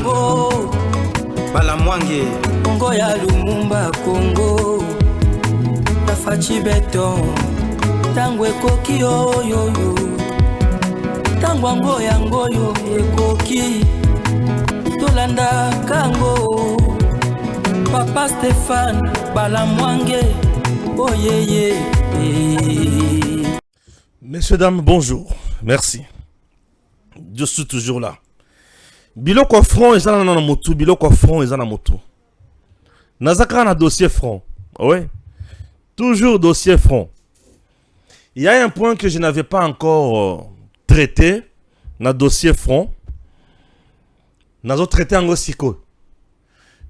Makambo Balamwange Congo ya Lumumba Congo Tafachi beton Tango ekoki oyoyo Tango ango yango yo ekoki Tolanda kango Papa Stéphane Balamwange Oh yeah. Messieurs, dames, bonjour. Merci. Je suis toujours là. Biloko front et na moto, biloko front et na moto. Nazaka na dossier front. Ouais. Toujours dossier front. Il y a un point que je n'avais pas encore traité na dossier front. Nazo traité en siko.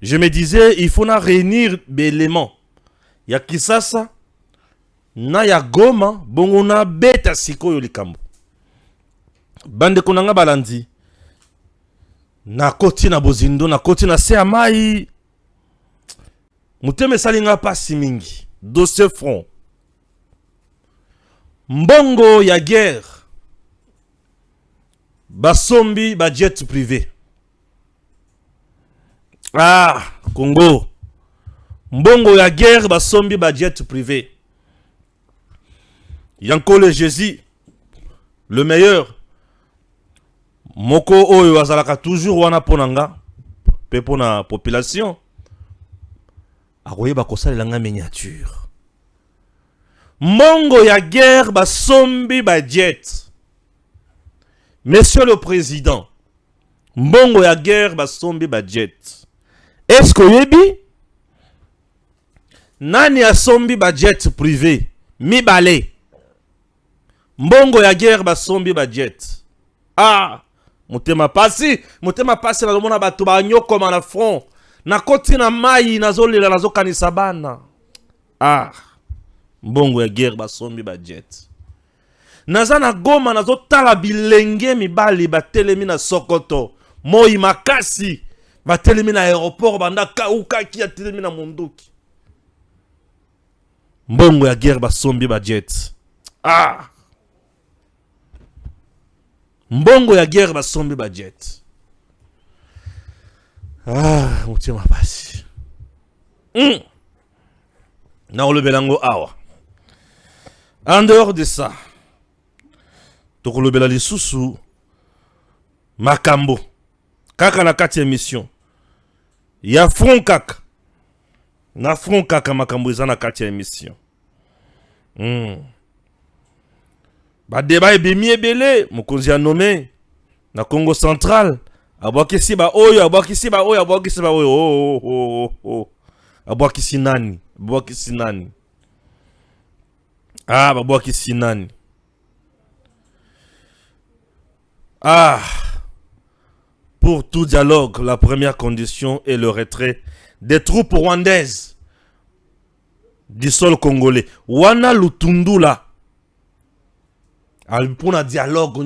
Je me disais il faut na réunir des éléments. Ya Kisasa na ya Goma bongo na beta siko yo likambo. Bande konanga balandi. Na koti na bozindo, na koti na se amai. Muteme salinga pasi mingi. Dossier front. Mbongo ya guerre. Basombi ba jet privé. Ah, Congo. Mbongo ya guerre basombi ba jet privé. Yanko le Jésus. Le meilleur. Moko oyo azalaka toujours wana ponanga pe pona population akoyeba kosalela nga miniature. Mbongo ya guerre basombi ba jet. Monsieur le président, mbongo ya guerre basombi ba jet. Est-ce que yebi nani asombi ba jet privé mibale? Mbongo ya guerre basombi ba jet. Ah, mutema pasi na lomona bato ba nyoko na front. Na koti na mai nazolela nazokanisa bana. Ah, mbongo ya guerre basombi ba jet. Naza na Goma nazotala bilenge mibali batelemi na Sokoto. Moi makasi batelemi na aéroport banda kauka ki atelemi na Mondoki. Mbongo ya guerre basombi ba jet. Ah, mbongo ya guerre basombi ba jet. Ah, mutima basi. Na olobelango awa. En dehors de ça, tokolobela lisusu makambo kaka na kati émission. Ya front kaka. Na front kaka makambo eza na kati émission. Ba débat ebimi ebele mokonzi a nommé na Congo central abwakisi ba oyo abwakisi nani abwakisi nani. Ah, pour tout dialogue la première condition est le retrait des troupes rwandaises du sol congolais. Wana Lutundula pour un dialogue,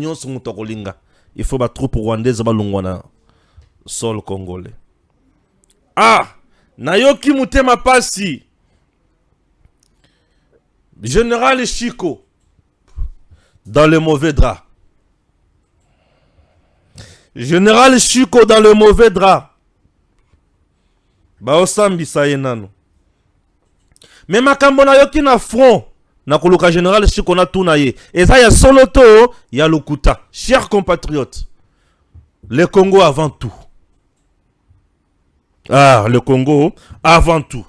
il faut que les troupes rwandaises balongwana sol congolais. Ah, nayoki mutema pasi. Général Chico dans le mauvais drap. Général Chico dans le mauvais drap. Ba osambi sayenano. Mais makambo nayoki na front. Na koluka général Chico na tunaye. Eza ya soloto ya lokuta. Chers compatriotes, le Congo avant tout. Ah, le Congo avant tout.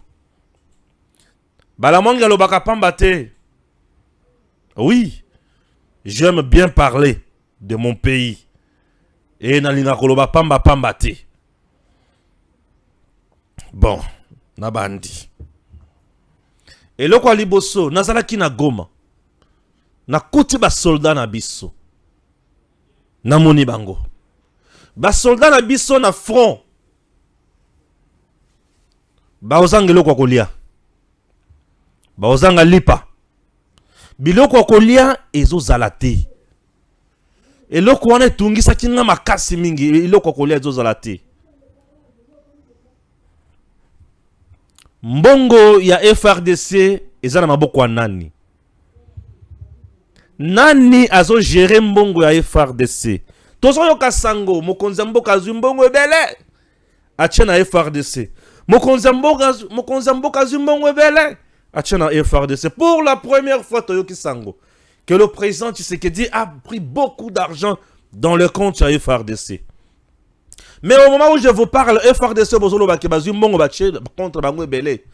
Balamonga lobaka pambate. Oui, j'aime bien parler de mon pays. Et nalinga koloba pamba pambate. Bon, nabandi. Et le kwa liboso, nazalaki na Goma. Na kuti ba soldat na biso. Na moni bango. Ba soldat na biso na front. Ba ozangelo kwa kolia. Ba ozanga lipa. Biloko kolia ezo zalate. Eloko wana tungisa kinga makasi mingi. Eloko kolia ezo zalate. Mbongo ya FRDC ezana maboko wa nani? Nani azo gérer mbongo ya FRDC? Tozo yoka sango mokonzi mboka zumbongo ebele. atie na FRDC. Mokonzi mboka Zimbabwe ebele atie na FRDC. Pour la première fois toyoki sango que le président Tshisekedi a pris beaucoup d'argent dans le compte à FRDC. Mais au moment où je vous parle, FRDC contre Bango Belé,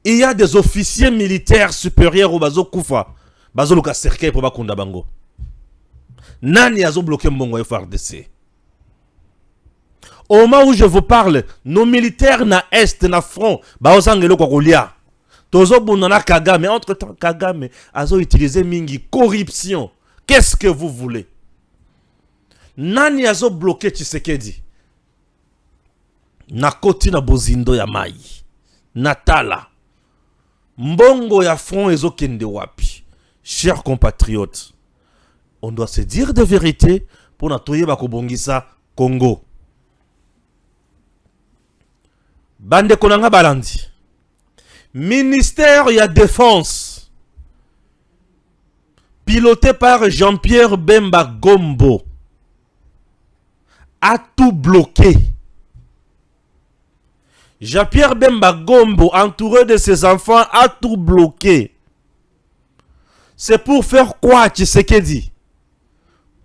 il y a des officiers militaires supérieurs au Bazo Koufa, Bazo Luka Serkei pour Bakunda Bango. Nani a bloqué Mbongo FRDC. Au moment où je vous parle, nos militaires na Est, na front, Baozangelo Kokolia. Tozo Bunana Kagame, entre-temps Kagame a utilisé Mingi corruption. Qu'est-ce que vous voulez? Nani a bloqué Tshisekedi? Na koti na bozindo ya mai. Natala. Mbongo ya front ezo kende wapi. Chers compatriotes, on doit se dire de vérité pour natoye bakobongisa Congo. Bande konanga balandi. Ministère ya défense piloté par Jean-Pierre Bemba Gombo a tout bloqué. Jean-Pierre Bemba Gombo, entouré de ses enfants, a tout bloqué. C'est pour faire quoi, Tshisekedi?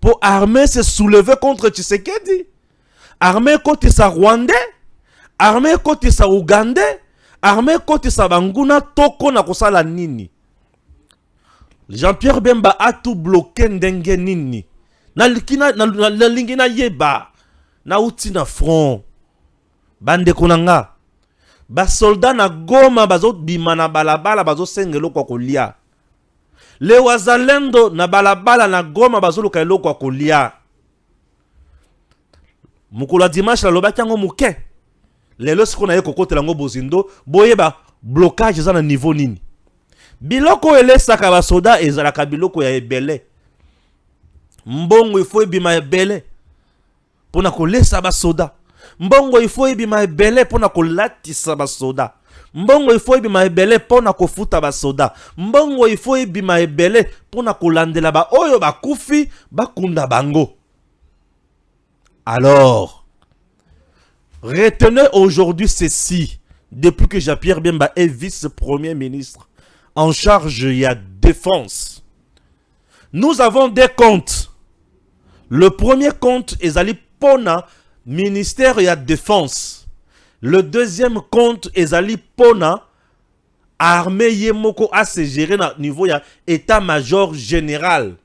Pour armer se soulever contre Tshisekedi? Armer contre sa Rwandais? Armer contre sa Ougandais? Armer contre sa Banguna? Toko na kosala nini? Jean-Pierre Bemba a tout bloqué ndenge nini? Na lingina yeba. Na uti na front. Bande konanga. Ba soldat na Goma bazo bima na balabala bazo sengelo kwa kolia. Le wazalendo na balabala na Goma bazo luka elo kwa kolia. Mukula dimanche la loba kyango muke. Lelo siko na ye kokote lango bozindo boye ba blocage za na niveau nini. Biloko elesaka ba soda ezalaka biloko ya ebele. Mbongo ifo ebima ebele. Pona kolesa ba soda. Mbongo ifo ebima ebele pona kolatisa ba soda. Mbongo ifo ebima ebele pona kofuta ba soda. Mbongo ifo ebima ebele pona kolandela ba oyo bakufi bakunda bango. Alors, retenez aujourd'hui ceci. Depuis que Jean-Pierre Bemba est vice-premier ministre en charge de la défense, nous avons des comptes. Le premier compte est Ali Pona, ministère de la défense. Le deuxième compte est Ali Pona, armée Yemoko à se gérer au niveau de état-major général.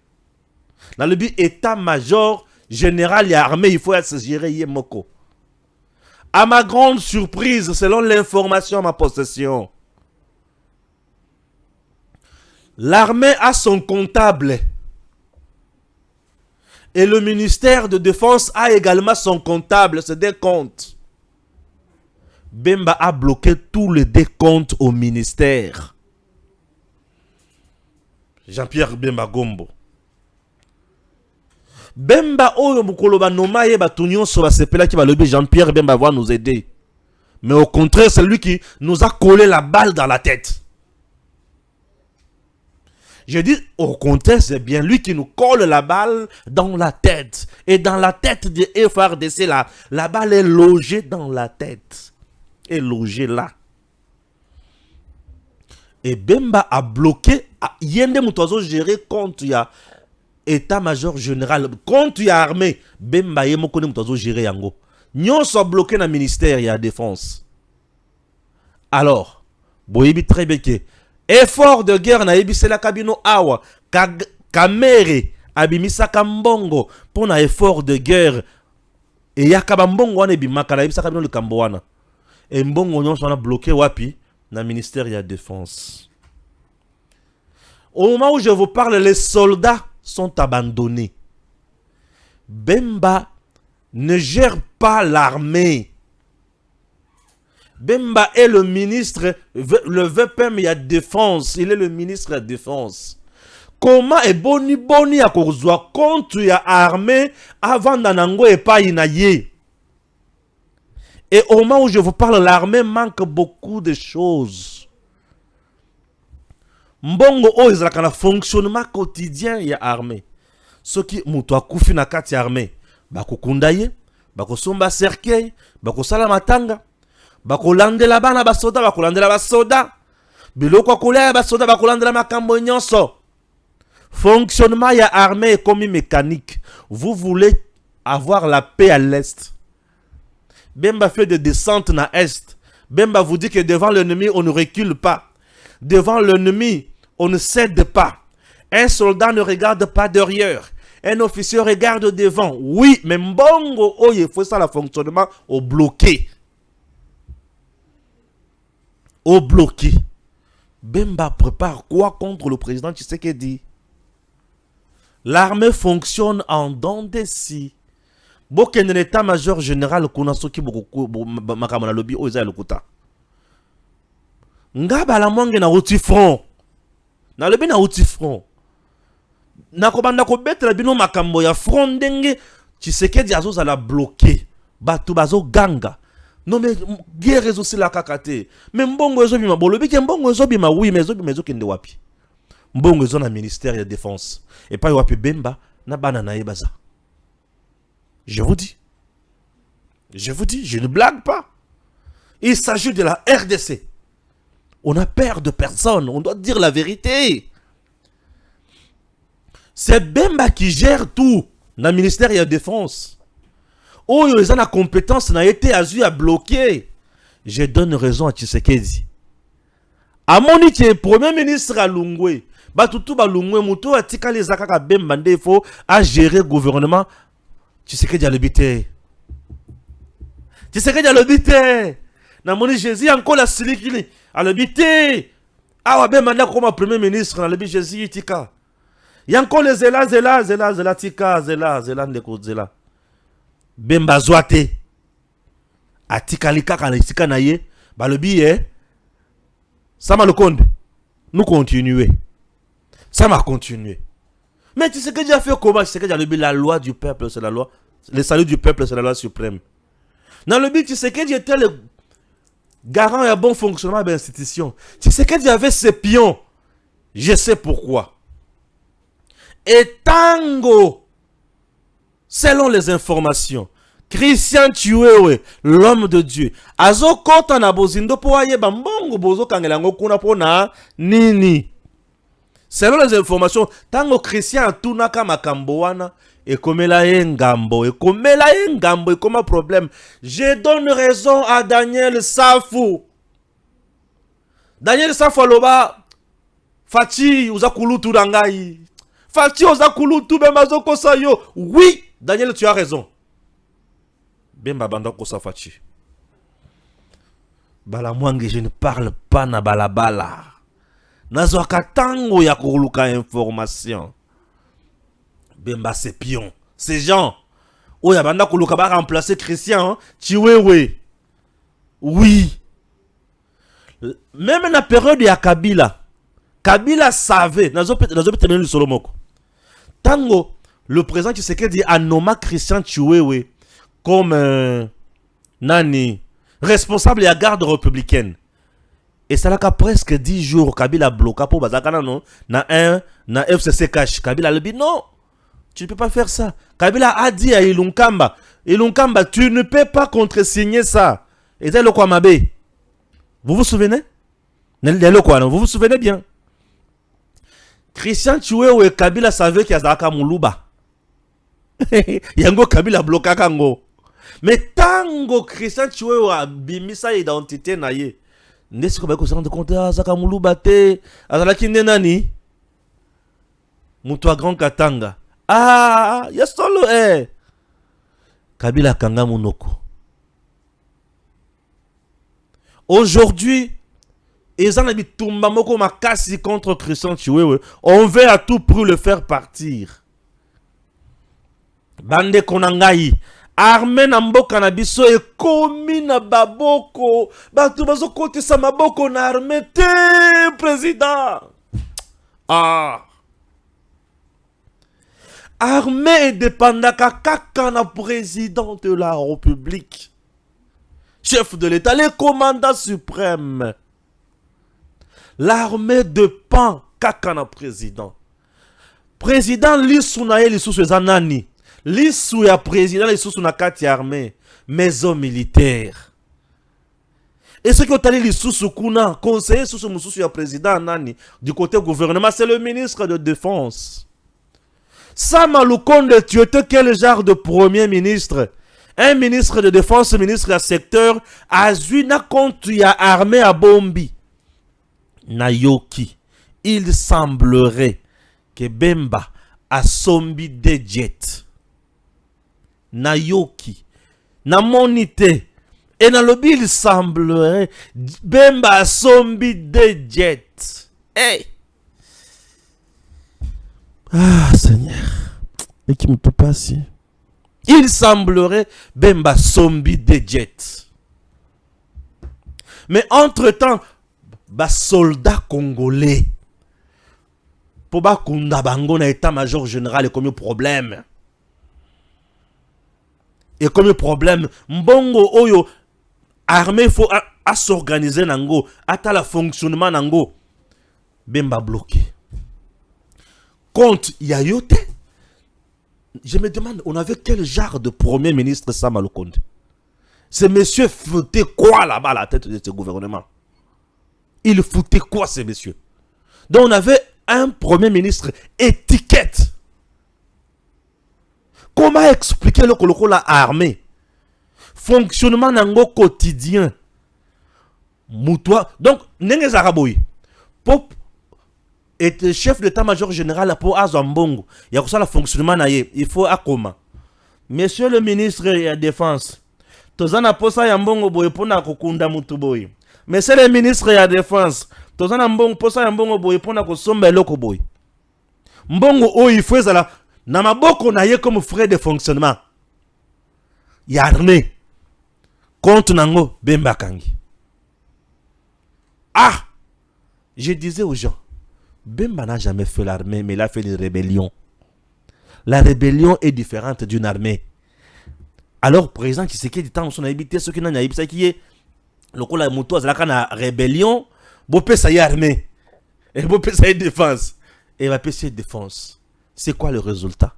Dans le but état-major général et armée, il faut se gérer Yemoko. À ma grande surprise, selon l'information à ma possession, l'armée a son comptable. Et le ministère de Défense a également son comptable, c'est des comptes. Bemba a bloqué tous les décomptes au ministère. Jean-Pierre Bemba Gombo. Bemba oyo mukoloba noma ye batunyon so basepela ki balobi Jean-Pierre Bemba va nous aider. Mais au contraire, c'est lui qui nous a collé la balle dans la tête. Je dis au contraire, c'est bien lui qui nous colle la balle dans la tête. Et dans la tête de FRDC, la balle est logée dans la tête. Est logée là. Et Bemba a bloqué. Yende Moutozo géré contre ya état-major général. Contre ya armée. Bemba yemo kone Moutozo géré yango. Nyon so bloqué dans le ministère ya défense. Alors, boyebi très bien que effort de guerre na ebisela kabino awa kamere abimisa kambongo pour na effort de guerre et yakaba mbongo wana ebimaka na ebisa kabino le kambo wana et mbongo nyonso wana bloqué wapi na ministère ya défense. Au moment où je vous parle, les soldats sont abandonnés. Bemba ne gère pas l'armée. Bemba est le ministre, le VPM ya défense, il est le ministre de la défense. Comment est boni à kozwa contre ya armée avant d'anango et pas inaye? Et au moment où je vous parle, l'armée manque beaucoup de choses. Mbongo o ezalaka na fonctionnement quotidien ya armée. Ce qui muto akufi na kati armée, bakukunda ye, bakosomba cercueil, bakosala matanga, bakolandela bana basoda, bakolandela basoda, biloko kolia basoda, bakolandela makambo nyonso. Fonctionnement ya armée est comme mécanique. Vous voulez avoir la paix à l'est. Bemba fait de descente na est. Bemba vous dit que devant l'ennemi, on ne recule pas. Devant l'ennemi, on ne cède pas. Un soldat ne regarde pas derrière. Un officier regarde devant. Oui, mais mbongo, oh, il faut ça le fonctionnement au bloqué. Au bloqué. Bemba prépare quoi contre le président Tshisekedi? L'armée fonctionne en dents de scie. Boken l'état-major général Kunasoki makamana lobby oza lokuta. Ngaba la mwange na outi front. Na lobi na outi front. Na kobanda ko betre bino makambo ya front ndenge Tshisekedi azoza la bloquer. Batu bazo ganga. Non mais guerre ezo la kakate. Mais mbongo ezo bima bolobi ke mbongo ezo bima oui mais ezo kende wapi. Mbongo ezo na ministère de défense. Et pas wapi Bemba na bana na yebaza. Je vous dis, je ne blague pas. Il s'agit de la RDC. On a peur de personne, on doit dire la vérité. C'est Bemba qui gère tout dans le ministère de la Défense. Oh, ils ont la compétence, n'a été à bloquer. Je donne raison à Tshisekedi. À mon iti, premier ministre à Lungwe, Batutu ba Lungwe, Moutou a tika les akaka Bemba ndefo à gérer le gouvernement. Tshisekedi a l'habité. Tshisekedi a l'habité. Na moni Jésus encore la silikili. A l'habité. Ah ouais, ben maintenant comme premier ministre, na l'habité Jésus tika. Y a encore les zela tika, zela ndeko zela. Bemba zoate. A tika lika kana tika na ye. Ba le billet. Ça m'a le compte. Nous continuer. Ça m'a continué. Mais tu sais que Dieu a fait comment? Tu sais que Dieu a dit la loi du peuple, c'est la loi. Le salut du peuple, c'est la loi suprême. Dans le but, tu sais que Dieu était le garant et un bon fonctionnement de l'institution. Tu sais que Dieu avait ses pions. Je sais pourquoi. Et tango, selon les informations, Christian Chiwewe, l'homme de Dieu, azo kota na bozindo po aye bambongo bozo kangelango kuna po na nini. Selon les informations, tango Christian tunaka makambo wana et komela engambo et comme problème. Je donne raison à Daniel Safou. Daniel Safou aloba Fati uzakulutu dangai. Fati uzakulutu bemazo kosayo. Oui, Daniel, tu as raison. Bemba banda kosa Fati. Bala mwangi, je ne parle pas na balabala. Nazwaka tango ya kuluka information. Bemba c'est pion. Ces gens. Oya banda kuluka ba remplacer Christian. Chiwewe. Oui. Même dans la période de Kabila. Kabila savait. Nazo terminer le solomoko. Tango, le président Tshisekedi a nommé Christian Chiwewe comme nani responsable de la garde républicaine. Et ça n'a presque 10 jours, Kabila bloqué pour Bazakana, non? Na FCC cash. Kabila le dit non, tu ne peux pas faire ça. Kabila a dit à Ilunkamba, tu ne peux pas contresigner ça. Et c'est le quoi, Mabé? Vous vous souvenez? Vous vous souvenez bien? Christian Chiwewe Kabila savait qu'il y a Zaka Moulouba. Yango Kabila bloqué Kango. Mais tango Christian Chiwewe a bimi sa identité na ye. N'est-ce que vous vous compte à Zaka Moulouba te azalaki nani? Moutoua Grand Katanga. Ah, ya solo Kabila Kanga Munoko. Aujourd'hui, ils ont mis Tumbamoko Makasi contre Christian Chiwewe. On veut à tout prix le faire partir. Bande Konangai. Armée na mboka na biso e komi na baboko. Batu bazo kote sa maboko na armée te président. Ah. Armée dépendaka kaka na président de la République. Chef de l'État, le commandant suprême. L'armée dépend kaka na président. Président li sunaye li sous nani. lisu ya président lisusu na kati ya armée maison militaire. Et ce qui est allé lisusu kuna conseiller sous mususu ya président nani du côté gouvernement, c'est le ministre de défense. Sama Lukonde, tu étais quel genre de premier ministre? Un ministre de défense, ministre de secteur, azuna contre ya armée à Bombi. Nayoki, il semblerait que Bemba a sombi des jets. Nayoki, na monité. Et dans le il semblerait Bemba a sombi des jets. Hey! Ah, Seigneur. Et qui me peut passer? Il semblerait Bemba sombi des jets. Mais entre-temps, soldats congolais, pour bakunda bango na état-major général, et comme problème. Et comme problème, mbongo oyo armée faut à s'organiser nango, ata la fonctionnement nango. Bemba bloqué. Compte Yayote. Je me demande, on avait quel genre de premier ministre Sama Lukonde? Ce monsieur foutait quoi là-bas à la tête de ce gouvernement? Il foutait quoi ces messieurs? Donc on avait un premier ministre étiquette. Comment expliquer le coloko la armée? Fonctionnement nango quotidien. Moutoua. Donc, Nenge Zaraboui. Pop est chef d'état-major général pour Azambongo. Il y a ça le fonctionnement naïe. Il faut à comment? Monsieur le ministre de la Défense. Tozana posa yambongo boy pona kokunda mutu boy. Monsieur le ministre de la Défense. Tozana mbongo posa yambongo boy pona kosomba eloko boy. Mbongo o il faut ça na maboko naïe comme frais de fonctionnement. Y a armée. Compte nango Bemba Kangi. Ah! Je disais aux gens, Bemba n'a jamais fait l'armée, mais il a fait une rébellion. La rébellion est différente d'une armée. Alors, président Tshisekedi dit tant son habité, ce qui n'a pas qui est le coup la moto, c'est la rébellion, bopé ça y est armée, et bopé ça y est défense, et va pécher défense. C'est quoi le résultat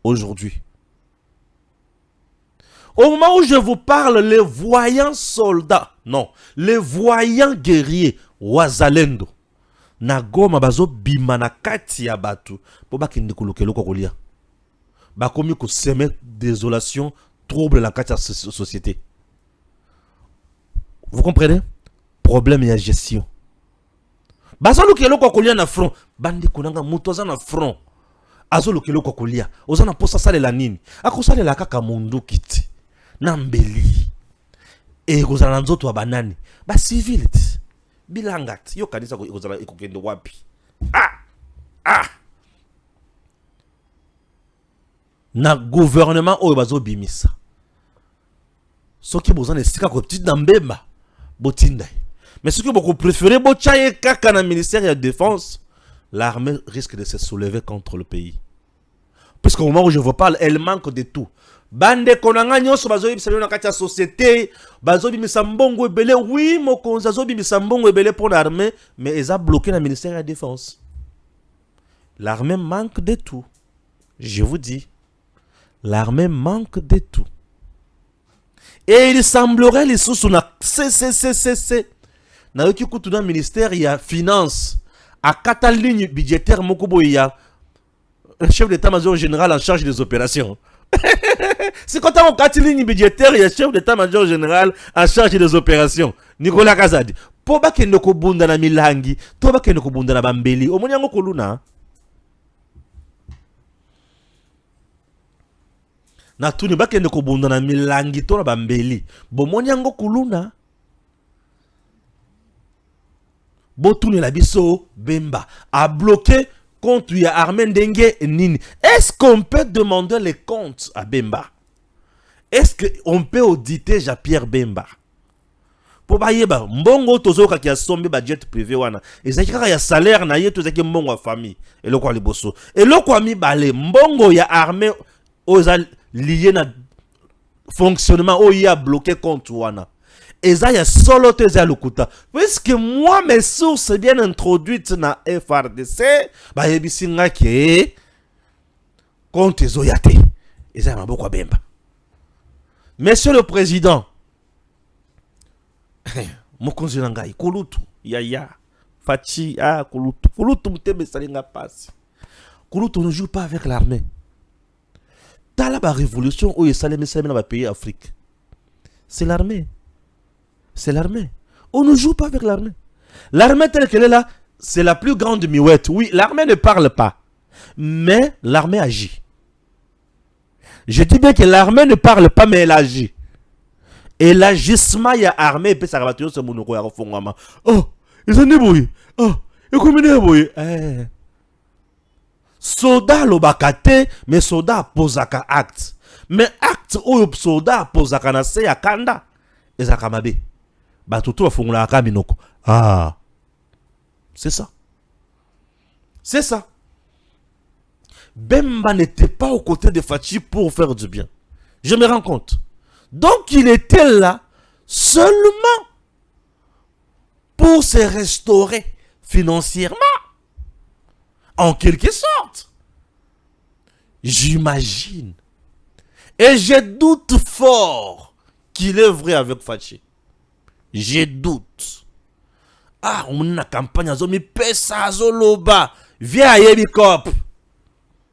aujourd'hui? Au moment où je vous parle, les voyants soldats, non, les voyants guerriers, Wazalendo, Nagoma bazo bimana kati ya batu, po ba kende kolokelo kolia. Ba komi ko semer désolation, trouble la kati ya société. Vous comprenez? Problème ya gestion. Bazo lokelo kolia na front, bandi kunanga mutoza na front. Azo lokelo kolia, ozana posa sale la nini? Akosale la kaka mundu kiti. Nambeli. E kozala nzoto wa banani. Ba civil. Bilangat. Yo kanisa kozala ekokende wapi. Na gouvernement oyo bazo bimisa. Soki bozana esika ko petite na mbemba. Botinda. Mais ce que beaucoup préférez bochaye kaka na ministère de la Défense, l'armée risque de se soulever contre le pays. Puisqu'au moment où je vous parle, elle manque de tout. Bande konanga nyonso bazoyi bisalo na kati ya société, bazoyi misambongo ebele, oui mokonzi azoyi misambongo ebele pour l'armée, mais ils ont bloqué le ministère de la Défense. L'armée manque de tout. Je vous dis, l'armée manque de tout. Et il semblerait les sous na na yoki kutu na ministère ya finance à 4 lignes budgétaires mokobo ya chef d'état-major général en charge des opérations. C'est quand on a 4 lignes budgétaires, il y a chef d'état-major général en charge des opérations. Nicolas Kazadi. Pour pas qu'il ne kobunda na milangi, pour pas qu'il ne kobunda na bambeli. Au moins, koluna. Na tout ne pas qu'il ne kobunda na milangi, to na bambeli. Bon, monyango kuluna. Botoune la biso Bemba a bloqué contre ya armée ndenge nini. Est-ce qu'on peut demander les comptes à Bemba? Est-ce qu'on peut auditer Jean-Pierre Bemba? Pour bayeba mbongo tozo ka kia sombe budget privé wana. Ezaki kaka ya salaire na ye tozaki mbongo wa famille. Et le kwa liboso. Et le kwa mi balé mbongo ya armée oza lié na fonctionnement o ya bloqué compte wana. Ezaya solo teza lukuta. Puisque moi mes sources bien introduites na FRDC, ba yebisinga ke compte ezoyate. Et ça m'a beaucoup bemba. Monsieur le Président, mokonzi nangai kulutu yaya fachi kulutu mtebe salinga passe. Kulutu ne joue pas avec l'armée. Dans la révolution où il s'allait dans les pays d'Afrique, c'est l'armée. C'est l'armée. On ne joue pas avec l'armée. L'armée telle qu'elle est là, c'est la plus grande miouette. Oui, l'armée ne parle pas, mais l'armée agit. Je dis bien que l'armée ne parle pas, mais elle agit. Et l'agissement, il y a armée, et puis ça va tout ce monde. Oh, ils sont débrouillés. Oh, ils sont débrouillés. Soldat l'obakate, mais soldat posaka acte. Mais acte ou soldat posaka na se ya kanda. Ezaka mabe. Batutu afungula akaminoko. Ah. C'est ça. C'est ça. Bemba n'était pas aux côtés de Fachi pour faire du bien. Je me rends compte. Donc il était là seulement pour se restaurer financièrement. En quelque sorte. J'imagine. Et je doute fort qu'il est vrai avec Fachi. Je doute. Ah, on a campagne à zomi pesa zoloba. Viens à Yebikop.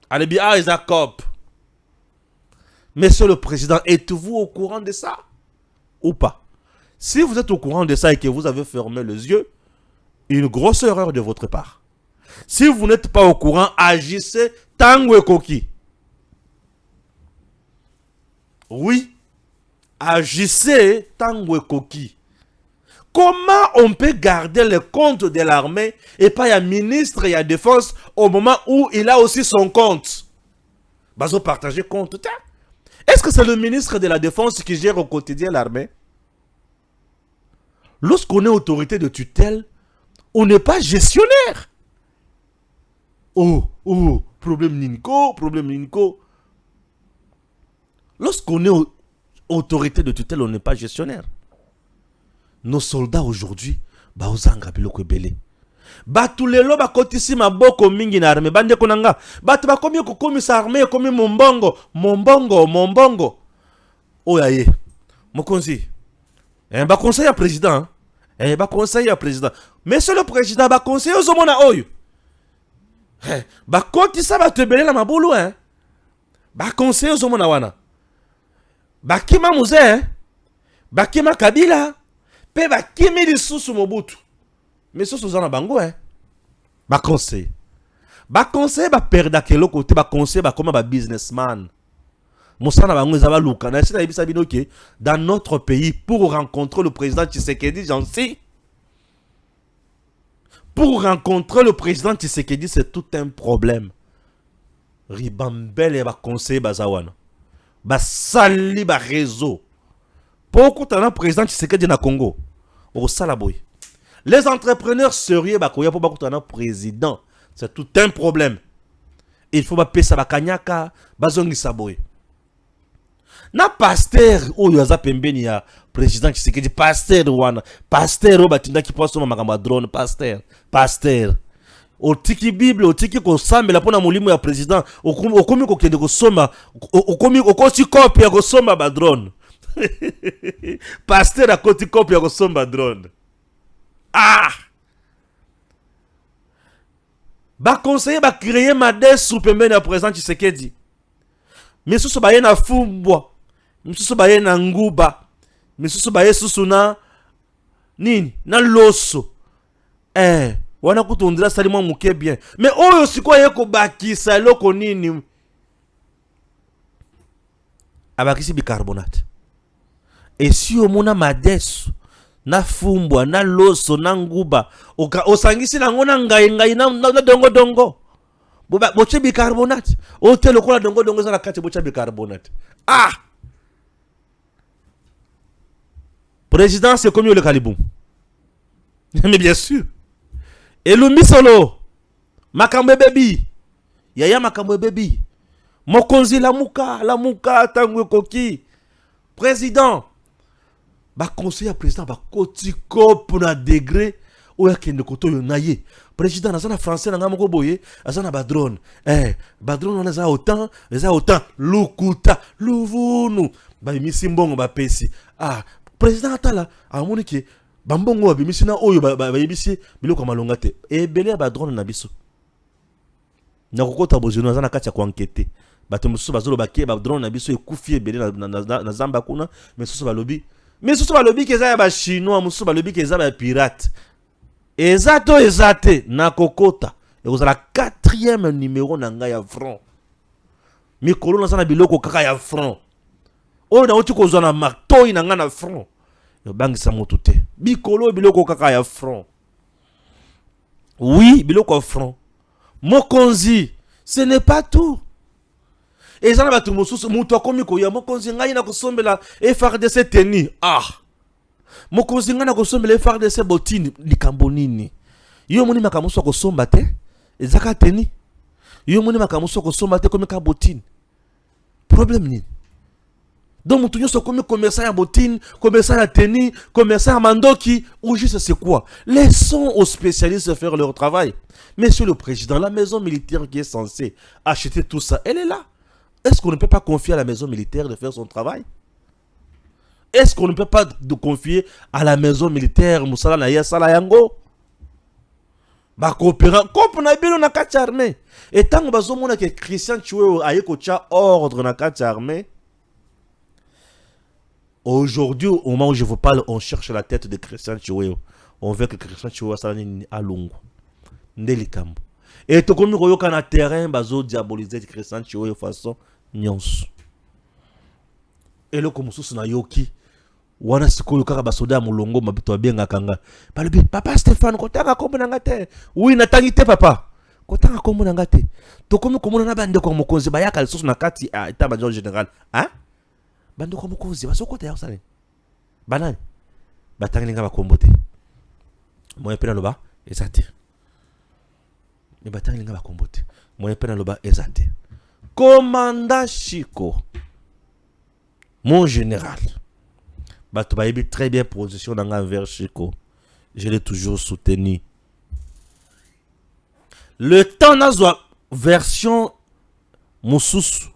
Allez bien, Isaac. Monsieur le Président, êtes-vous au courant de ça? Ou pas? Si vous êtes au courant de ça et que vous avez fermé les yeux, une grosse erreur de votre part. Si vous n'êtes pas au courant, agissez tango koki. Oui, agissez tango koki. Comment on peut garder le compte de l'armée et pas un ministre et la défense au moment où il a aussi son compte? Bazo partager compte. Est-ce que c'est le ministre de la défense qui gère au quotidien l'armée? Lorsqu'on est autorité de tutelle, on n'est pas gestionnaire. Oh, problème Ninko. Lorsqu'on est autorité de tutelle, on n'est pas gestionnaire. Nos soldats aujourd'hui, baozanga biloko ebele. Batulelo bakotisi maboko mingi na armée. Bande konanga, batu bakomi kokomisa armée komi mombongo. Oyaye. Mokonzi. Ba conseiller président. Ba conseiller président. Monsieur le président, ba conseiller ozomona oyo. Ba kotisa batebele la mabulu Ba conseiller ozomona wana. Ba kima muze Ba kima Kabila. Pe ba kimi lisusu Mobutu. Mais ce sont en bango Ba conseil. Ba perda kelo côté ba conseil ba comme ba businessman. Mosana bango ezaba luka na sina ibisa binoke dans notre pays pour rencontrer le président Tshisekedi, j'en sais. Pour rencontrer le président Tshisekedi, c'est tout un problème. Ribambele ba conseil bazawana. Ba sali ba réseau. Pourquoi tu as un président Tshisekedi na Congo? Au Salaboy. Les entrepreneurs sérieux, bakoya pour bakouta un président. C'est tout un problème. Il faut payer ça bakanyaka, bazongi saboy. Na pasteur ou yaza pembeni ya président Tshisekedi pasteur wana. Pasteur o batinda ki poso makamba drone pasteur. Otiki Bible, otiki ko sambela pona molimo ya président, okomi ko kende ko soma, okomi okosi copie ya ko soma ba drone. Pasteur a côté copie à Somba drone. Ah! Ba conseiller ba créer Mades sous pembeni à présent Tshisekedi. Mais sous ba na fumbwa. Misusu ba na nguba. Misusu ba susu na nini? Na loso. Wana kutondira salimo muke bien. Mais oyo siko yeko bakisa loko nini? Abakisi bicarbonate. Et si on a Mades na fumbwa na loso na nguba osangisi na ngona ngai na dongo boche bicarbonate ote lokola dongo za la kati boche bicarbonate. Ah, président c'est comme le Kalibou. Mais bien sûr. Et le misolo makambe baby yaya makambe baby mokonzi la muka tango koki président ba conseiller président ba koti cop na degré oya kende koto yo naye président azana français na ngamoko boye azana ba drone ba drone on za autant lukuta luvunu ba misi mbongo ba pesi président atala amoni ke bambongo ba misi na oyo ba yebisi biloko malonga te ebele ba drone na biso na kokota bozino azana kati ya ko enquêter bato mususu bazolo bakie ba drone na biso ekufi ebele na zamba kuna mais susu balobi ke za ya ba chinois mususu balobi ke za ba pirate ezate na kokota ekozala 4e numéro na ngai ya front mikolo na sana biloko kaka ya front oyo na oti kozwa na martoi na ngai na front yobangisa moto te bikolo biloko kaka ya front oui biloko ya front mokonzi ce n'est pas tout ezana batu mosusu mutu akomi koya mokonzi ngai na kosombela FRDC teni mokonzi ngai na kosombela FRDC botini likambo nini yo moni makamuso kosomba te ezaka teni yo moni makamuso kosomba te komeka botini problème nini donc mutu nyonso komi commerçant ya botini commerçant ya teni commerçant ya mandoki ou juste c'est quoi laissons aux spécialistes faire leur travail. Monsieur le président, la maison militaire qui est censée acheter tout ça, elle est là. Est-ce qu'on ne peut pas confier à la maison militaire de faire son travail? Est-ce qu'on ne peut pas confier à la maison militaire Moussala Naya Salayango? Ba coopérant, comme na bilo na kati armée. Et tant que bazo mona que Christian Chiwewe aye ko tia ordre na kati armée. Aujourd'hui, au moment où je vous parle, on cherche la tête de Christian Chiwewe. On veut que Christian Chiwewe salani alungu. Ndelikambo. Et to komi koyoka na terrain bazo diaboliser Christian Chiwewe façon nyonso. Et le komususu na yoki wana sikoyo kaka basoda mulongo mabito abenga kanga. Balobi papa Stéphane kotanga kombo nanga te. Oui natangi te papa. Kotanga kombo nanga te. To komi komona na bande ko mokonzi bayaka lisusu na kati état major général. Bande ko mokonzi basokota ya sale. Banani. Batangi nga bakombo te. Moye pena loba ezate. Mais batangi nga bakombo te. Moye pena loba ezate. Commandant Chiko. Mon général. Bato bayebi très bien position dans envers Chiko. Je l'ai toujours soutenu. Le temps nazwa version mususu.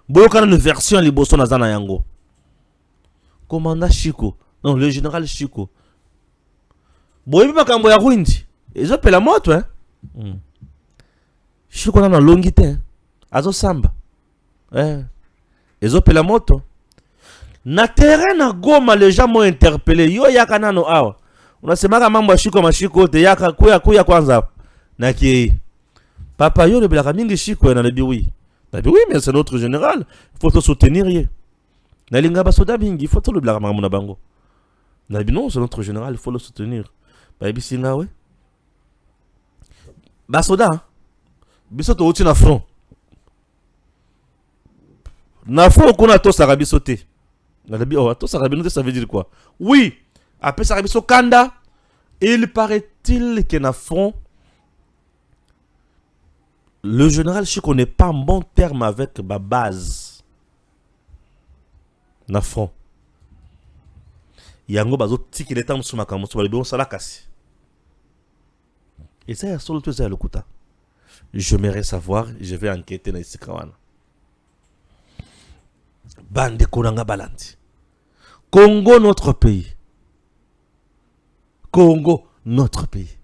Boyoka une version liboso nazana yango. Commandant Chiko. Non, le général Chiko. Boyebi makambo ya Rwindi. Ezo pela moto Chiko na longi te. Azo samba. Ezo pela moto. Na terrain na Goma les gens m'ont interpellé. Yo yaka nano awa. Unasemaka mambo ya Chiko mashiko te yaka kuya kwanza. Na ki papa yo le belaka mingi Chiko na lebi oui. Nabi oui mais c'est notre général. Il faut te soutenir ye. Na linga basoda mingi, il faut te le belaka mamuna bango. Nabi non, c'est notre général, il faut le soutenir. Ba bisi nga we. Basoda. Biso to uti na front. Na front kuna to saka biso te. To saka biso te, ça veut dire quoi? Oui, après saka biso kanda, il paraît-il que na front le général Chiko n'est pas en bon terme avec ma base. Na front. Yango bazo tiki leta musuma kamusu bali bon salakasi. Et ça y a solo tout ça le kuta. J'aimerais savoir, je vais enquêter na isikawana. Bande konanga balandi. Congo notre pays. Congo notre pays.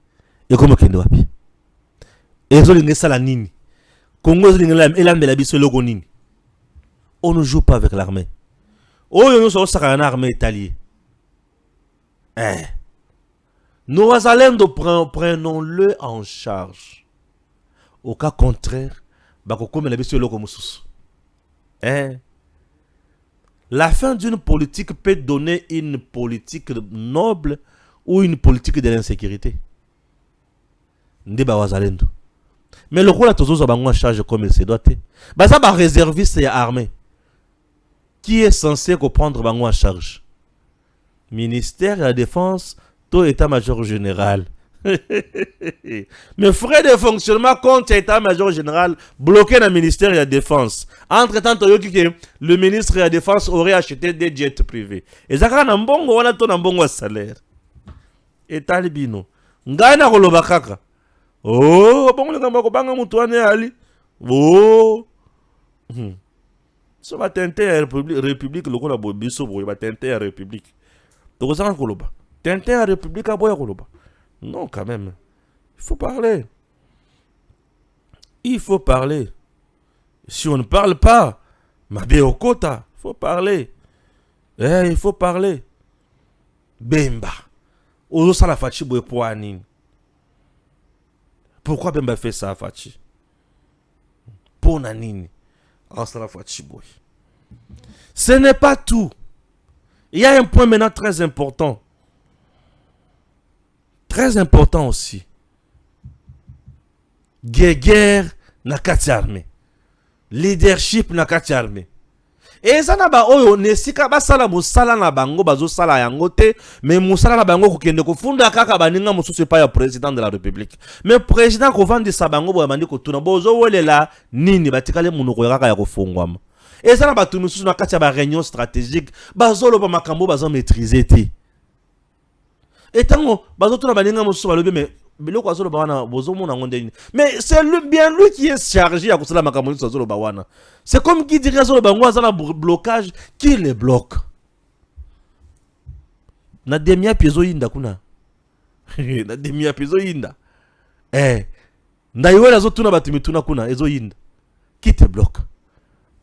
Et comment kende wapi? Ezo linge sala nini? Congo ezo linge elambela biso logo nini? On ne joue pas avec l'armée. Oh yo so saka na armée italienne. Nous allons prenons-le en charge. Au cas contraire, bakokome la biso logo mususu. La fin d'une politique peut donner une politique noble ou une politique de l'insécurité. Ndeba wazalendo. Mais le rôle à tous les en charge comme il se doit. Ça va réserviste et armée. Qui est censé prendre en charge? Ministère de la Défense, tout état-major général. Mais frais de fonctionnement contre l'état-major général bloqué dans le ministère de la Défense. Entre-temps, le ministre de la Défense aurait acheté des jets privés. Et ça, on a un bon salaire. etali bino ngai na koloba kaka oh bongo le kamba ko banga mutu ane ali oh so ba tente ya république lokola bo biso boye ba tente ya république donc ça koloba tente ya république aboya koloba non quand même il faut parler. Il faut parler. Si on ne parle pas, Mabé Okota, il faut parler. Il faut parler. Bemba. Ozo sala Fachi boye poanine. Pourquoi Bemba fait ça, Fachi? Pour nanine. Sala Fachi boye. Ce n'est pas tout. Il y a un point maintenant très important. Très important aussi. Guerre na kati armée. Leadership na kati armée. Et ça na ba oyo nesika ba sala musala na bango bazo sala yango te mais musala na bango kokende ko funda kaka baninga mususu pa ya président de la république. Mais président ko vandi sa bango bo bandi ko tuna bozo welela nini batikale munoko kaka ya kofungwama. Et ça na ba tumususu na kati ya ba réunion stratégique bazo lo ba makambo bazo maîtriser te. Et tango bazo tuna baninga mususu balobi mais mais c'est bien lui qui est chargé à cause de la. C'est comme qui dirait que blocage, qui les bloque. Na demia pizo yinda kuna. Na demia pizo yinda. Na yola zo tuna batimituna kuna ezo yinda. Qui te bloque?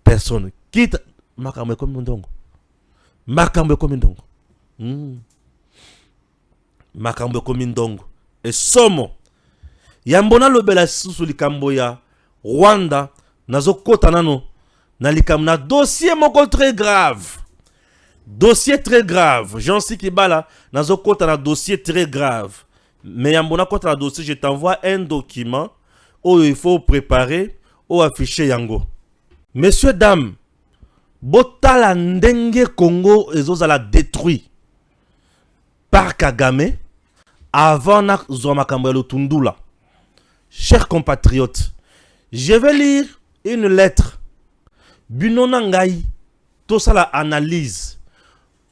Personne. Qui te makambe comme ndongo. Makambe comme ndongo. Makambe comme ndongo. Et somo yambona lobela susu likambo ya Rwanda nazokota nano na likambo na dossier moko très grave. Dossier très grave. Jean Sikibala nazokota na dossier très grave. Mais yambona kota na dossier, je t'envoie un document où il faut préparer ou afficher yango. Messieurs dames, botala ndenge Congo ezozala détruit par Kagame. Avant Zouamakambo Tundula, chers compatriotes, je vais lire une lettre. Binonangai, tout ça la analyse.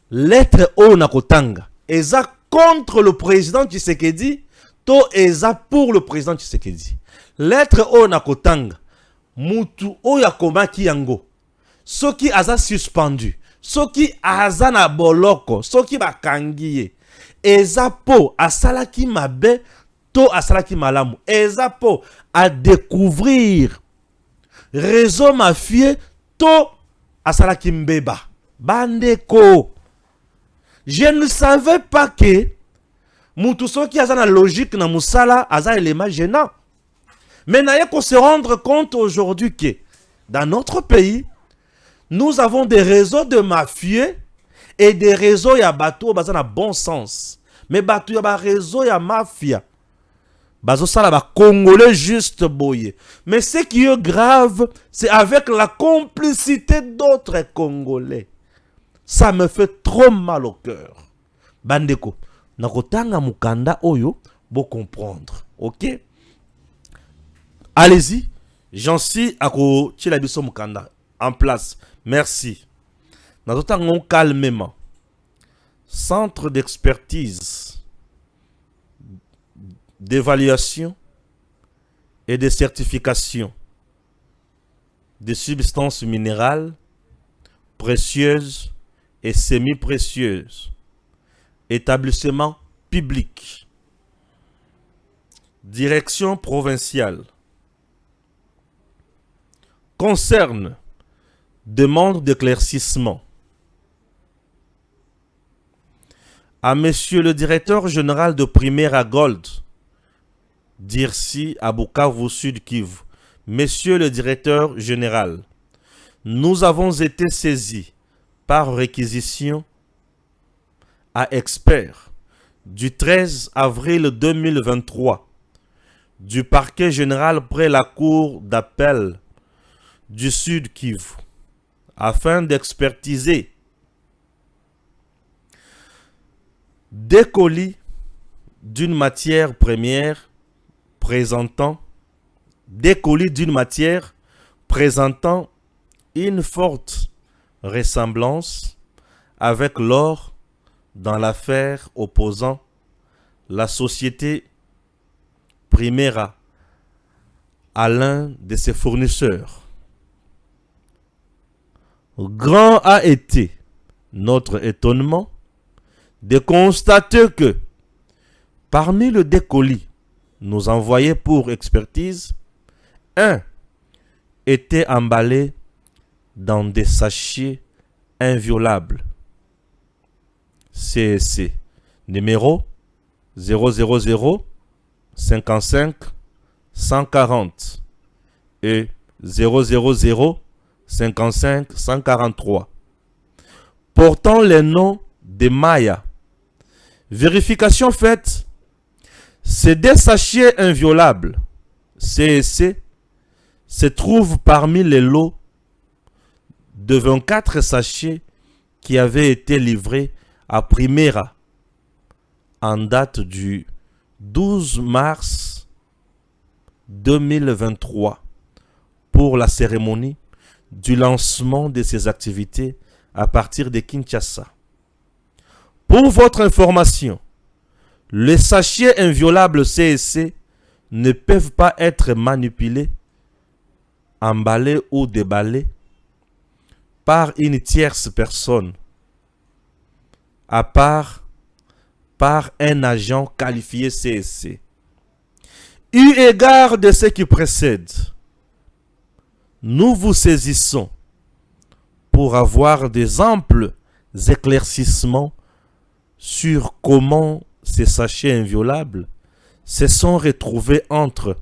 Lettre O Nakotanga. Eza contre le président Tshisekedi, to eza pour le président Tshisekedi. Lettre O Nakotanga. Mutu Oyakoma Kiyango. Soki aza suspendu. Soki aza na boloko. Soki bakangiye. Ezapo asalaki mabe to asalaki malamu. Ezapo à découvrir réseau mafieux to asalaki mbeba. Bandeko. Je ne savais pas que mutuso qui a la logique na musala aza élément gênant. Mais n'a qu'on se rendre compte aujourd'hui que dans notre pays, nous avons des réseaux de mafieux et des réseaux ya bateau bazan a bon sens. Mais bateau ya ba réseau ya mafia. Bazo sala ba congolais juste boye. Mais ce qui est grave, c'est avec la complicité d'autres congolais. Ça me fait trop mal au cœur. Bandeko, nakotanga mukanda oyo bo comprendre. OK? Allez-y. J'en suis à ko chilabiso mukanda en place. Merci. Nakotanga calmement. Centre d'expertise, d'évaluation et de certification de substances minérales précieuses et semi-précieuses. Établissement public. Direction provinciale. Concerne demande d'éclaircissement à Monsieur le directeur général de Primaire à Gold, Dirsi à Bukavu Sud Kivu. Monsieur le directeur général, nous avons été saisis par réquisition à expert du 13 avril 2023 du parquet général près la cour d'appel du Sud Kivu afin d'expertiser des colis d'une matière première présentant une forte ressemblance avec l'or dans l'affaire opposant la société Primera à l'un de ses fournisseurs. Grand a été notre étonnement de constater que parmi le décolis nous envoyés pour expertise, un était emballé dans des sachets inviolables. CSC numéro 000 55 140 et 000 55 143 portant les noms de Maya. Vérification faite, ces deux sachets inviolables CSC se trouvent parmi les lots de 24 sachets qui avaient été livrés à Primera en date du 12 mars 2023 pour la cérémonie du lancement de ces activités à partir de Kinshasa. Pour votre information, les sachets inviolables CSC ne peuvent pas être manipulés, emballés ou déballés par une tierce personne, à part par un agent qualifié CSC. Eu égard de ce qui précède, nous vous saisissons pour avoir des amples éclaircissements sur comment ces sachets inviolables se sont retrouvés entre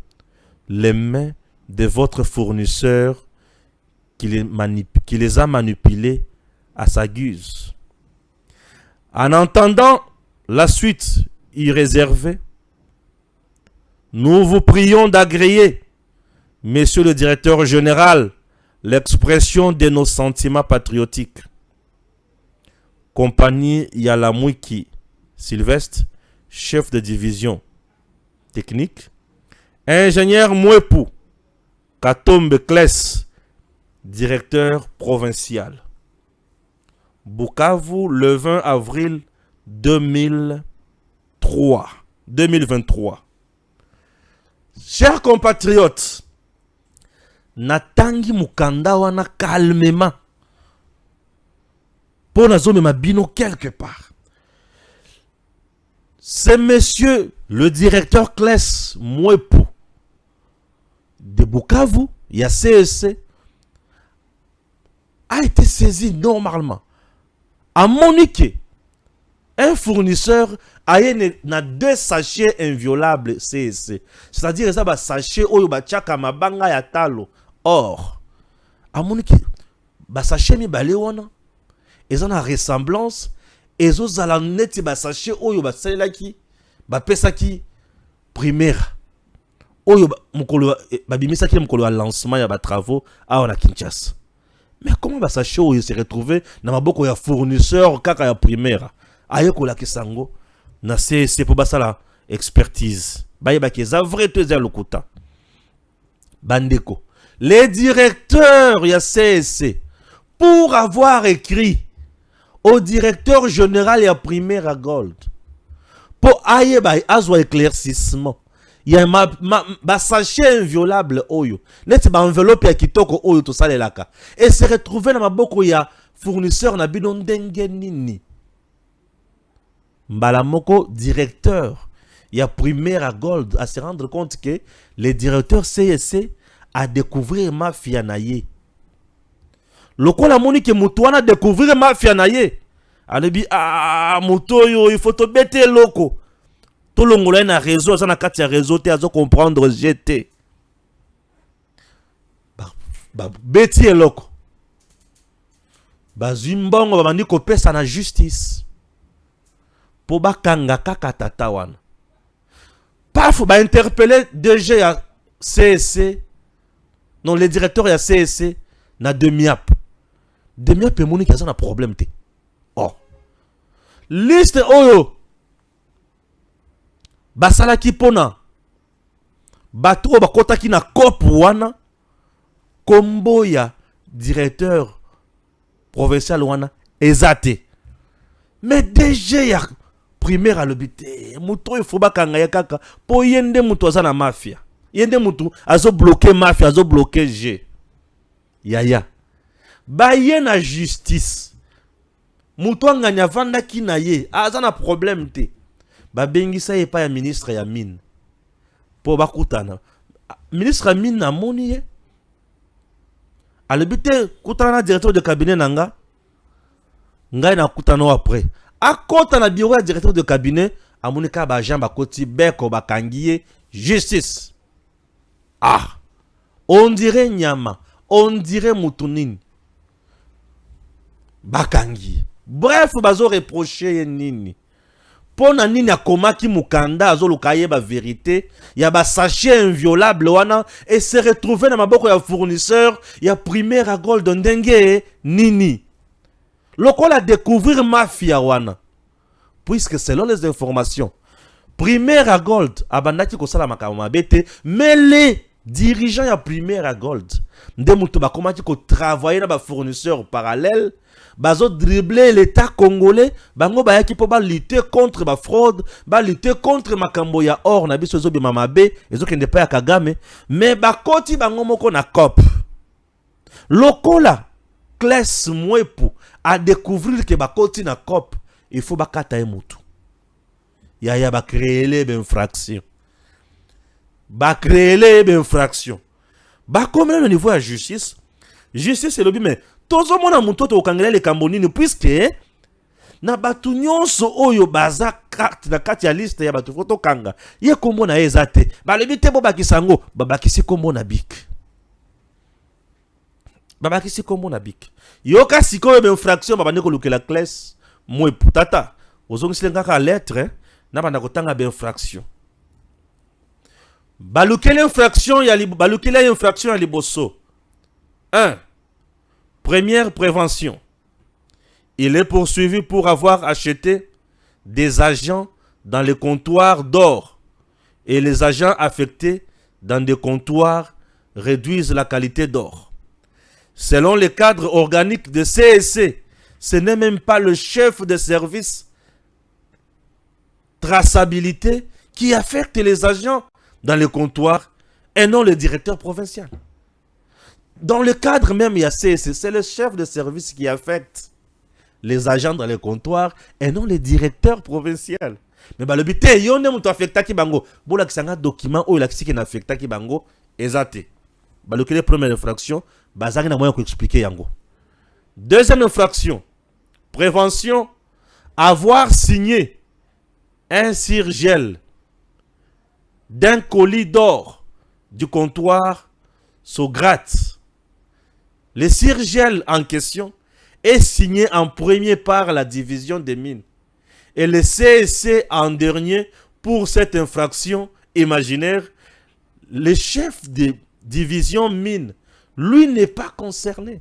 les mains de votre fournisseur qui les a manipulés à sa guise. En entendant la suite y réservée, nous vous prions d'agréer, Monsieur le Directeur Général, l'expression de nos sentiments patriotiques. Compagnie Yalamwiki Sylvestre, chef de division technique. Ingénieur Mouepou Katombe Kles, directeur provincial. Bukavu, le 20 avril 2023. Chers compatriotes, natangi mukanda wana calmement pour nazomi mabino quelque part. C'est monsieur le directeur Kles Mouepou de Bukavu, il y a CSC, a été saisi normalement. À Monique, un fournisseur a deux sachets inviolables CSC. C'est-à-dire ça va sachet oyo ba chaka mabanga ya talo. Or, à Monique, ba sachet mi balé wana. Ils ont la ressemblance. Ils ont la neti ba sachet oyo ba sela ki ba pesa ki Primera. Oyo mukolo ba bimisa ki mukolo lancement ya ba travaux à on a Kinshasa. Mais comment va sachet oyo se retrouver na maboko ya fournisseur kaka ya Primera? Ayeko la kisango na c'est pour basa la expertise. Baye ba keza vrai to za lokuta. Bandeko. Les directeurs ya CSC pour avoir écrit au directeur général ya Primera Gold pour aye ba azwa éclaircissement. Il y a ma sachet inviolable oyo. Net ba enveloppe ya kitoko oyo to salelaka. Et se retrouver na maboko ya fournisseur na bino ndenge nini. Mbalamoko, directeur, il y a Primera Gold à se rendre compte que le directeur CSC a découvert mafia naye. Loko la moni que mutuana découvrir mafia naye. Alebi mutoyo il faut te bêter loko. Tout le monde na réseau, ça na kati ya réseau te azo comprendre GT. Bêti loko. Bazimbongo babandi ko pesa na justice. Pour bakanga kaka tata wana. Paf ba interpeller DG à CSC. Non, le directeur à CSC na demiap. Demiap moni ki a problème te. Oh. Liste oyo. Basala ki pona. Bato bakota ki na kop wana. Kombo ya directeur provincial wana ezate. Mais DG ya primaire alobité muto il faut bakanga ya kaka po yende muto aza na mafia yende muto azo bloquer mafia azo bloquer G yaya ba ye na justice muto nganya vanda ki na ye aza na problème te ba bengisa ye pa ya ministre ya mine po bakutana ministre ya mine na moni ye alobité kutana na directeur de cabinet nanga ngai na kutana après akota na bureau ya directeur de cabinet amonika ba agent bakoti beko bakangiye justice on dirait nyama on dirait mutunini bakangi bref bazo reprocher nini pona nini akomaki mukanda azoluka ye ba vérité ya ba sachet inviolable wana et se retrouver na maboko ya fournisseur ya primaire à gold ndenge nini lokola découvrir mafia wana puisque selon les informations primaire à gold abandaki kosala makambo mabete mais les dirigeants ya primaire à gold nde muto bakomaki ko travailler na ba fournisseurs parallèles bazo dribbler l'état congolais bango bayaki po ba lutter contre ba fraude ba lutter contre makambo ya or na biso zo bima mabe ezokende pa ya Kagame mais bakoti bango moko na COP lokola classe mwepu à découvrir que bakoti na COP il faut bakata mutu ya ba créer les infractions ba créer les infractions ba comme le niveau à justice c'est le but mais tozo mona mutu to kangela le kambonini puisque na batu nyonso oyo baza carte na kati ya liste ya batu foto kanga ye kombo na ezate ba le bité bo bakisango babakisi kombo na bik babakisi kombo na bik yoka sikoyo be infraction babande ko lukela classe moi putata ozongisi ngaka lettre na banda kotanga be infraction balukela infraction ya liboso 1. Première prévention. Il est poursuivi pour avoir acheté des agents dans les comptoirs d'or et les agents affectés dans des comptoirs réduisent la qualité d'or. Selon les cadres organiques de CSC, ce n'est même pas le chef de service traçabilité qui affecte les agents dans les comptoirs et non le directeur provincial. Dans le cadre même, il y a CSC, c'est le chef de service qui affecte les agents dans les comptoirs et non le directeur provincial. Mais le but est yon ne muto affecta ki bango. Bola kisanga document ou la kisiki na affecta ki bango ezate. Le quelle première infraction, bazaki na moyen ko expliquer yango. Deuxième infraction, prévention, avoir signé un surgel d'un colis d'or du comptoir Sograte. Le surgel en question est signé en premier par la division des mines et le CSC en dernier pour cette infraction imaginaire. Le chef de division mine, lui, n'est pas concerné.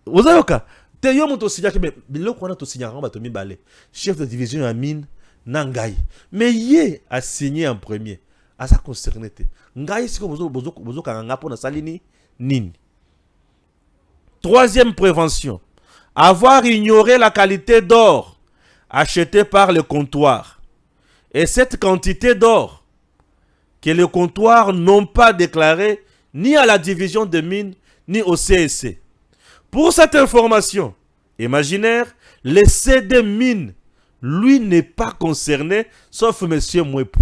Vous avez cas, chef de division à mine, Nangai. Mais yé a signé en premier. À ça concerné. Ngai, c'est que vous avez salini nini. Troisième prévention. Avoir ignoré la qualité d'or achetée par le comptoir. Et cette quantité d'or que le comptoir n'ont pas déclaré ni à la division de mines ni au CSC. Pour cette information imaginaire, le CD mine, lui, n'est pas concerné, sauf monsieur Mwepu.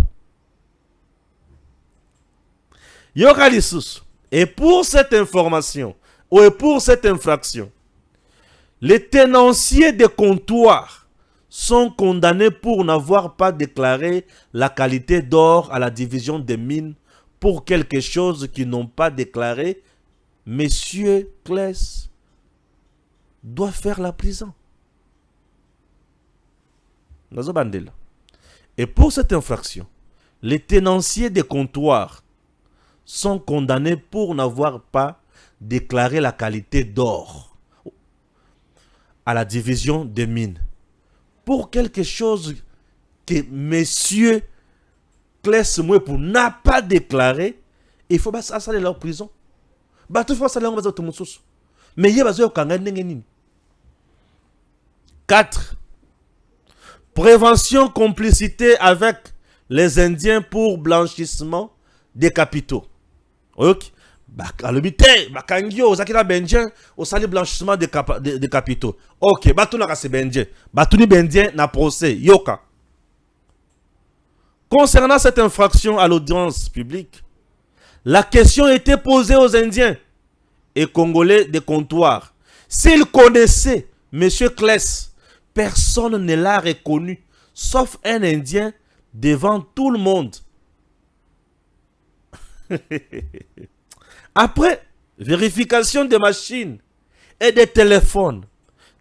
Yoralissus. Et pour cette information, ou pour cette infraction, les tenanciers des comptoirs sont condamnés pour n'avoir pas déclaré la qualité d'or à la division des mines pour quelque chose qu'ils n'ont pas déclaré. Monsieur Kless doit faire la prison. Et pour cette infraction, les tenanciers des comptoirs sont condamnés pour n'avoir pas déclaré la qualité d'or à la division des mines. Pour quelque chose que monsieur Kless Mwepu n'a pas déclaré, il faut pas aller leur prison. Mais il y a besoin de 4. Prévention, complicité avec les Indiens pour blanchissement des capitaux. Ok. Alobite, bakangio, zakina benjen, au sali blanchissement des capitaux. Ok, batuna kase benjen. Batuni benjen na procès, yoka. Concernant cette infraction à l'audience publique, la question était posée aux Indiens et Congolais des comptoirs. S'ils connaissaient M. Kless, personne ne l'a reconnu, sauf un Indien devant tout le monde. Après vérification des machines et des téléphones,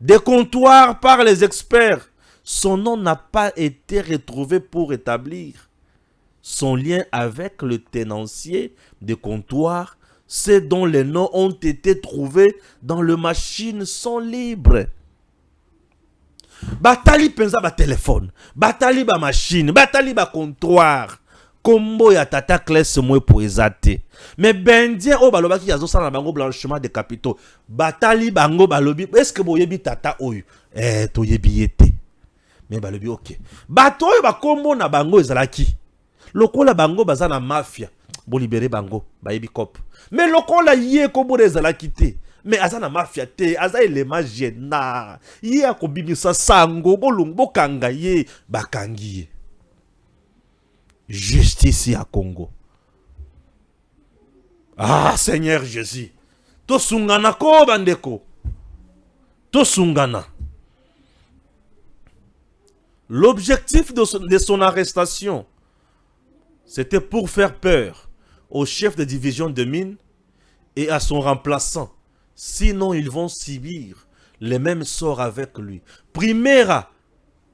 des comptoirs par les experts, son nom n'a pas été retrouvé pour établir son lien avec le tenancier des comptoirs. Ceux dont les noms ont été trouvés dans les machines sont libres. Batali penza ba téléphone, batali ba machine, batali ba comptoir. Combo ya tata Kless mwe po ezate. Mais bendien o baloba ki yazo sana bango blanchiment de capitaux. Batali bango balobi, est-ce que boyebi tata oyo? To yebi yete. Mais balobi ok. Bato oyo ba kombo na bango ezalaki. Lokola bango baza na mafia. Bo libéré bango, bayebi kop. Mais lokola yé kombo ezalaki te. Mais aza na mafia te, aza elema jena. Yé akobimisa sango, bolumbo kanga ye, bakangi ye. Justice à Congo. Ah, Seigneur Jésus. Tosungana ko bandeko. Tosungana. L'objectif de son arrestation, c'était pour faire peur au chef de division de mines et à son remplaçant. Sinon, ils vont subir les mêmes sorts avec lui. Primera,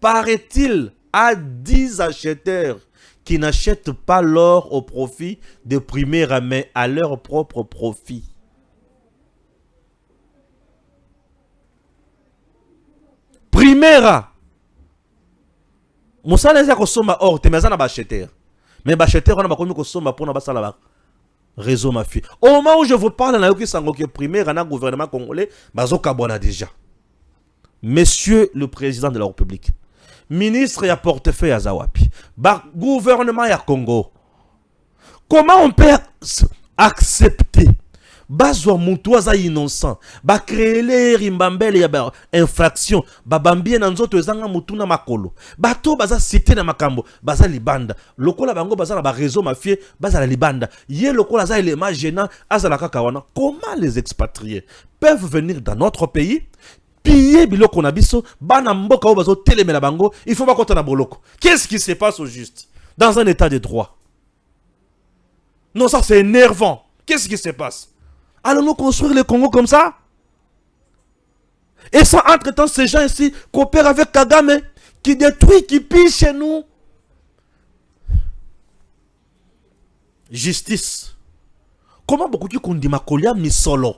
paraît-il, à 10 acheteurs qui n'achètent pas l'or au profit de Primera, mais à leur propre profit. Primera. Moussa n'est pas soma or, te mezana bacheteur. Mais bacheteur, on a pas connu que soma pour na basala ba réseau mafia. Au moment où je vous parle, na yoki sango que Primera na gouvernement congolais, bazoka bona déjà. Monsieur le président de la République, ministre ya portefeuille ya Zawapi, gouvernement ya Congo, comment on peut accepter bazwa mutu aza innocent, ba créer les rimbambele ya ba infraction, ba bambie na nzoto ezanga mutu na makolo, bato baza cité na makambo, baza libanda, lokola bango baza na ba réseau mafieux, baza la libanda, ye lokola za élément gênant, azala kaka wana. Comment les expatriés peuvent venir dans notre pays piller biloko na biso, bana mboka o bazo telemela bango, il faut pas kota na boloko. Qu'est-ce qui se passe au juste dans un état de droit? Non, ça c'est énervant. Qu'est-ce qui se passe? Allons-nous construire le Congo comme ça? Et ça, entre-temps, ces gens ici coopèrent avec Kagame, qui détruit, qui pille chez nous. Justice. Comment beaucoup de gens disent que misolo?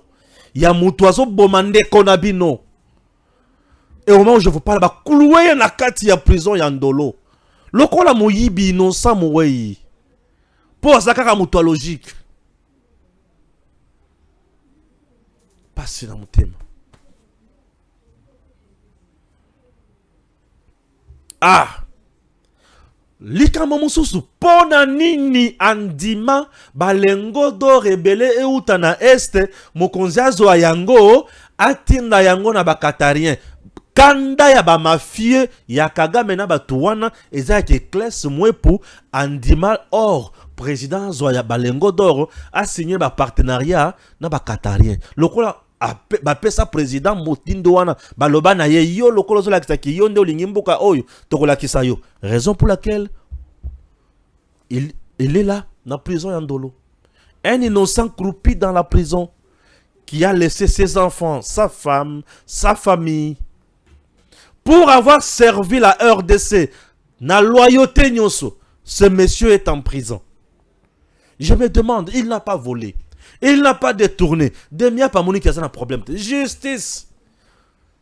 Il y a mutuazo bomande konabino. Et au moment où je vous parle, bah, cloué na kati ya prison yandolo. Lokola moyibi innocent mouwei. Pour zakaka mutua logique. Passez dans mon thème. Ah! Likama mususu pona nini andima balengo do rebele e utana este mokonzi azwa yango atinda yango na bakatarien. Kanda ya ba mafie ya Kagame na batuwana eza ke Kless mwepu andima or président Zoya Balengo d'Or a signé ba partenariat na ba Qatarien. Lokola ba pesa président Moutindo wana baloba na ye yo lokola zo la kisaki yo nde olingi mboka oyo tokola kisayo. Raison pour laquelle il est là na prison ya Ndolo. Un innocent croupi dans la prison qui a laissé ses enfants, sa femme, sa famille pour avoir servi la RDC na loyauté nyoso. Ce monsieur est en prison. Je me demande, il n'a pas volé. Il n'a pas détourné. Demia pas moni qui a un problème. Justice.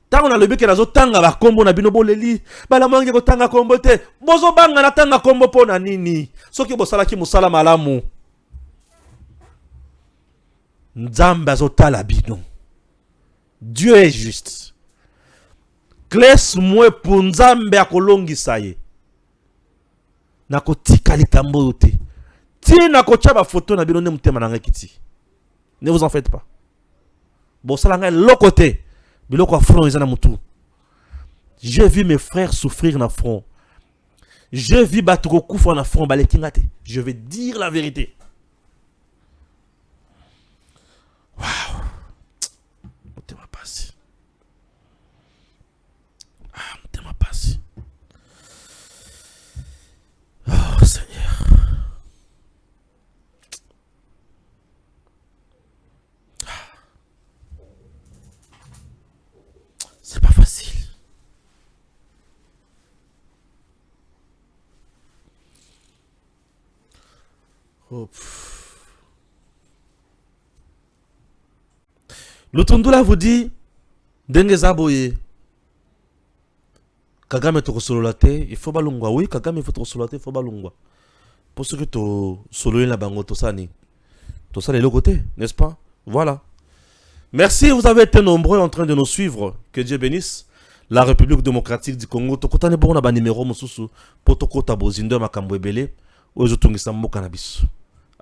Tant on a le but que nazo tanga ba kombo na binobo leli. Ba la mangi ko tanga kombo te. Bozo banga na tanga kombo po na nini. Soki bosala ki musala malamu. Nzamba zo tala bino. Dieu est juste. Classe moi pour nzambe akolongisa ye. Nako tika likambo yote. Ti nako chaba photo na bilone mutema na ngakiti. Ne vous en faites pas. Bon ça la l'autre côté. Biloko front ezana mutu. J'ai vu mes frères souffrir na front. J'ai vu batoko kufa na front balekingate. Je vais dire la vérité. Waouh. Mutema pasi. Ah, mutema pasi. Oh Seigneur. C'est pas facile. Oh, le Tondula vous dit Denge Zaboye Kagame to sololate, il faut balungwa. Oui, Kagame il faut to sololate, il faut balungwa. Pour ce que to soloyer la bango to sani. To ça les deux côtés, n'est-ce pas? Voilà. Merci, vous avez été nombreux en train de nous suivre. Que Dieu bénisse la République démocratique du Congo. Tokotane bon na numéro mususu pour tokota bozindo makambo ebele ozotungisa mboka na biso.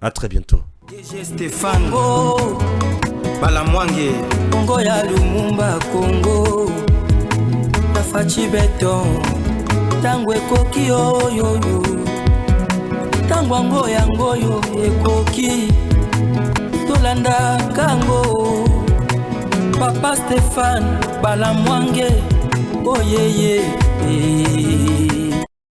À très bientôt. Stéphane Balamwange Congo ya Lumumba Congo Tafachi beton Tangwe koki yo Tangwango yangoyo ekoki Tolanda kango Papa Stéphane Balamwange Oh yeah yeah